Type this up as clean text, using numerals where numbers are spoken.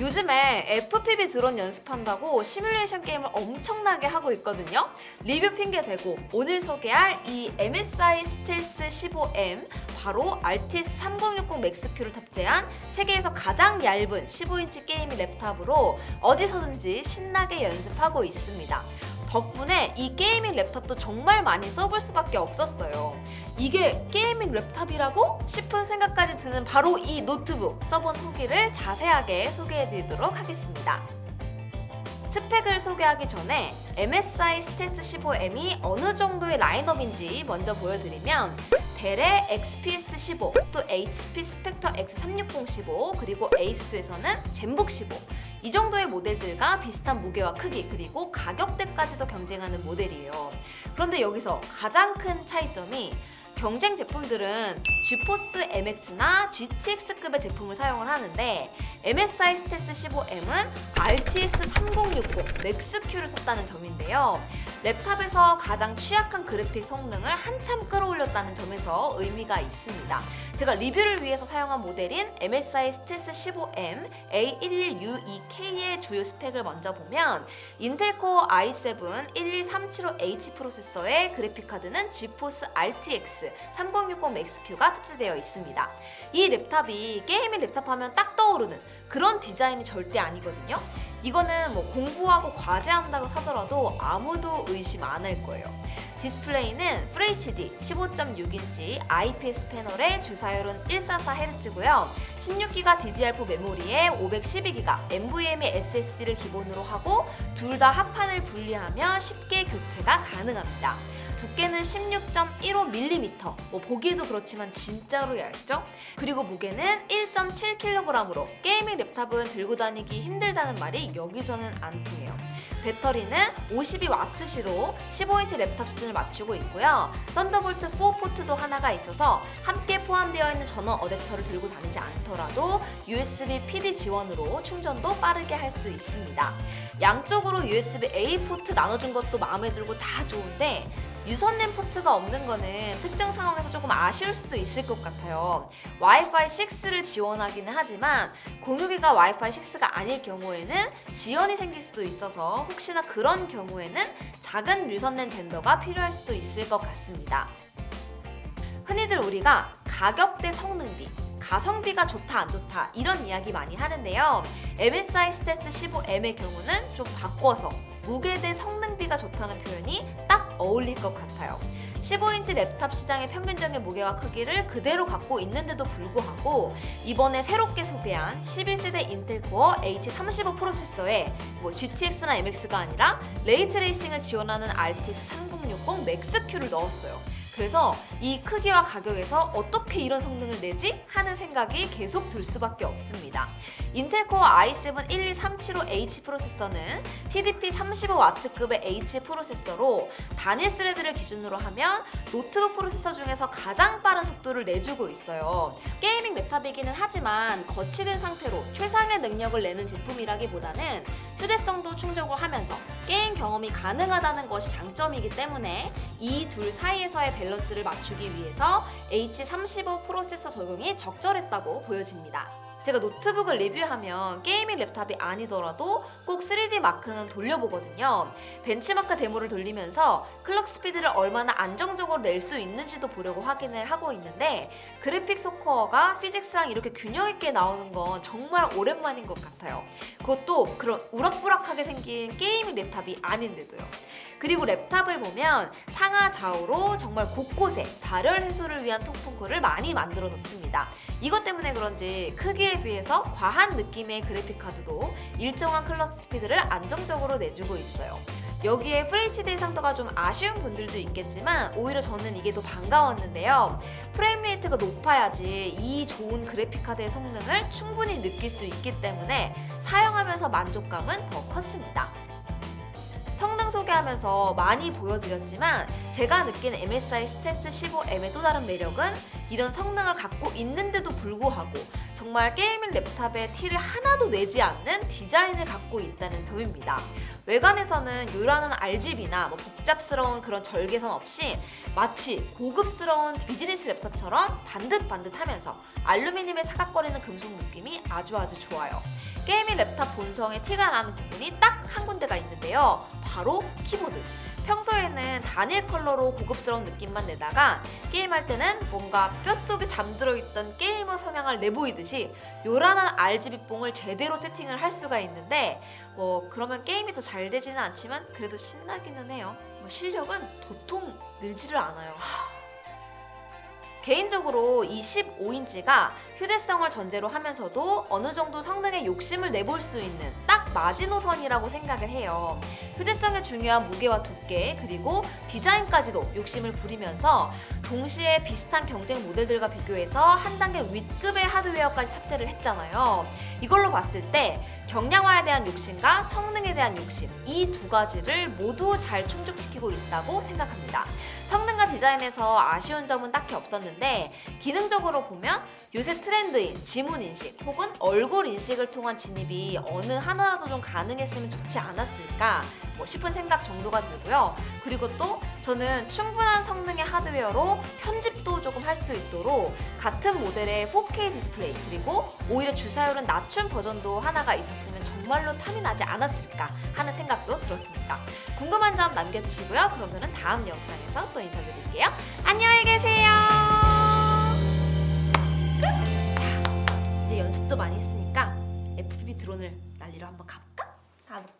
요즘에 FPV 드론 연습한다고 시뮬레이션 게임을 엄청나게 하고 있거든요. 리뷰 핑계 대고 오늘 소개할 이 MSI 스텔스 15M 바로 RTX 3060 맥스Q를 탑재한 세계에서 가장 얇은 15인치 게이밍 랩탑으로 어디서든지 신나게 연습하고 있습니다. 덕분에 이 게이밍 랩탑도 정말 많이 써볼 수밖에 없었어요. 이게 게이밍 랩탑이라고? 싶은 생각까지 드는 바로 이 노트북 써본 후기를 자세하게 소개해드리도록 하겠습니다. 스펙을 소개하기 전에 MSI 스텔스 15M이 어느 정도의 라인업인지 먼저 보여드리면 델의 XPS 15, 또 HP 스펙터 X360 15, 그리고 에이수스에서는 젠북 15 이 정도의 모델들과 비슷한 무게와 크기 그리고 가격대까지도 경쟁하는 모델이에요. 그런데 여기서 가장 큰 차이점이 경쟁 제품들은 지포스 MX나 GTX급의 제품을 사용을 하는데 MSI 스텔스 15M은 RTX 3060 맥스Q를 썼다는 점인데요. 랩탑에서 가장 취약한 그래픽 성능을 한참 끌어올렸다는 점에서 의미가 있습니다. 제가 리뷰를 위해서 사용한 모델인 MSI 스텔스 15M A11U2K의 주요 스펙을 먼저 보면 인텔 코어 i7 11375H 프로세서의 그래픽카드는 지포스 RTX 3060 맥스Q가 탑재되어 있습니다. 이 랩탑이 게이밍 랩탑 하면 딱 떠오르는 그런 디자인이 절대 아니거든요. 이거는 뭐 공부하고 과제한다고 사더라도 아무도 의심 안 할 거예요. 디스플레이는 FHD 15.6인치 IPS 패널의 주사율은 144Hz고요. 16GB DDR4 메모리에 512GB NVMe SSD를 기본으로 하고 둘 다 합판을 분리하면 쉽게 교체가 가능합니다. 두께는 16.15mm, 뭐 보기에도 그렇지만 진짜로 얇죠? 그리고 무게는 1.7kg으로 게이밍 랩탑은 들고 다니기 힘들다는 말이 여기서는 안 통해요. 배터리는 52W시로 15인치 랩탑 수준을 맞추고 있고요. 썬더볼트 4 포트도 하나가 있어서 함께 포함되어 있는 전원 어댑터를 들고 다니지 않더라도 USB PD 지원으로 충전도 빠르게 할 수 있습니다. 양쪽으로 USB-A 포트 나눠준 것도 마음에 들고 다 좋은데 유선랜 포트가 없는 거는 특정 상황에서 조금 아쉬울 수도 있을 것 같아요. 와이파이 6를 지원하기는 하지만 공유기가 와이파이 6가 아닐 경우에는 지연이 생길 수도 있어서 혹시나 그런 경우에는 작은 유선랜 젠더가 필요할 수도 있을 것 같습니다. 흔히들 우리가 가격 대 성능비, 가성비가 좋다 안 좋다 이런 이야기 많이 하는데요. MSI 스텔스 15M의 경우는 좀 바꿔서 무게 대 성능비가 좋다는 표현이 딱 어울릴 것 같아요. 15인치 랩탑 시장의 평균적인 무게와 크기를 그대로 갖고 있는데도 불구하고 이번에 새롭게 소개한 11세대 인텔 코어 H35 프로세서에 GTX나 MX가 아니라 레이트레이싱을 지원하는 RTX 3060 맥스Q를 넣었어요. 그래서 이 크기와 가격에서 어떻게 이런 성능을 내지? 하는 생각이 계속 들 수밖에 없습니다. 인텔 코어 i7 12375H 프로세서는 TDP 35W급의 H 프로세서로 단일 스레드를 기준으로 하면 노트북 프로세서 중에서 가장 빠른 속도를 내주고 있어요. 게이밍 랩탑이기는 하지만 거치된 상태로 최상의 능력을 내는 제품이라기보다는 휴대성도 충족을 하면서 게임 경험이 가능하다는 것이 장점이기 때문에 이 둘 사이에서의 밸런스를 맞추기 위해서 H35 프로세서 적용이 적절했다고 보여집니다. 제가 노트북을 리뷰하면 게이밍 랩탑이 아니더라도 꼭 3D 마크는 돌려보거든요. 벤치마크 데모를 돌리면서 클럭 스피드를 얼마나 안정적으로 낼 수 있는지도 보려고 확인을 하고 있는데 그래픽 소코어가 피직스랑 이렇게 균형 있게 나오는 건 정말 오랜만인 것 같아요. 그것도 그런 우락부락하게 생긴 게이밍 랩탑이 아닌데도요. 그리고 랩탑을 보면 상하 좌우로 정말 곳곳에 발열 해소를 위한 통풍구를 많이 만들어뒀습니다. 이것 때문에 그런지 크기에 비해서 과한 느낌의 그래픽카드도 일정한 클럭 스피드를 안정적으로 내주고 있어요. 여기에 FHD 해상도가 좀 아쉬운 분들도 있겠지만 오히려 저는 이게 더 반가웠는데요. 프레임 레이트가 높아야지 이 좋은 그래픽카드의 성능을 충분히 느낄 수 있기 때문에 사용하면서 만족감은 더 컸습니다. 성능 소개하면서 많이 보여드렸지만 제가 느끼는 MSI 스텔스 15M의 또 다른 매력은 이런 성능을 갖고 있는데도 불구하고 정말 게이밍 랩탑의 티를 하나도 내지 않는 디자인을 갖고 있다는 점입니다. 외관에서는 요란한 RGB나 복잡스러운 그런 절개선 없이 마치 고급스러운 비즈니스 랩탑처럼 반듯반듯하면서 알루미늄에 사각거리는 금속 느낌이 아주 좋아요. 게이밍 랩탑 본성의 티가 나는 부분이 딱 한 군데가 있는데요. 바로 키보드. 평소에는 단일 컬러로 고급스러운 느낌만 내다가 게임할 때는 뭔가 뼛속에 잠들어 있던 게이머 성향을 내보이듯이 요란한 RGB뽕을 제대로 세팅을 할 수가 있는데 그러면 게임이 더 잘 되지는 않지만 그래도 신나기는 해요. 실력은 도통 늘지를 않아요. 개인적으로 이 15인치가 휴대성을 전제로 하면서도 어느 정도 성능에 욕심을 내볼 수 있는 딱 마지노선이라고 생각을 해요. 휴대성에 중요한 무게와 두께 그리고 디자인까지도 욕심을 부리면서 동시에 비슷한 경쟁 모델들과 비교해서 한 단계 윗급의 하드웨어까지 탑재를 했잖아요. 이걸로 봤을 때 경량화에 대한 욕심과 성능에 대한 욕심 이 두 가지를 모두 잘 충족시키고 있다고 생각합니다. 성능과 디자인에서 아쉬운 점은 딱히 없었는데 기능적으로 보면 요새 트렌드인 지문 인식 혹은 얼굴 인식을 통한 진입이 어느 하나라도 좀 가능했으면 좋지 않았을까 싶은 생각 정도가 들고요. 그리고 또 저는 충분한 성능의 하드웨어로 편집도 조금 할 수 있도록 같은 모델의 4K 디스플레이 그리고 오히려 주사율은 낮춘 버전도 하나가 있었으면 정말로 탐이 나지 않았을까 하는 생각도 들었습니다. 궁금한 점 남겨주시고요. 그럼 저는 다음 영상에서 또 인사드릴게요. 안녕히 계세요. 자, 이제 연습도 많이 했으니까 FPV 드론을 날리러 한번 가볼까? 가볼까?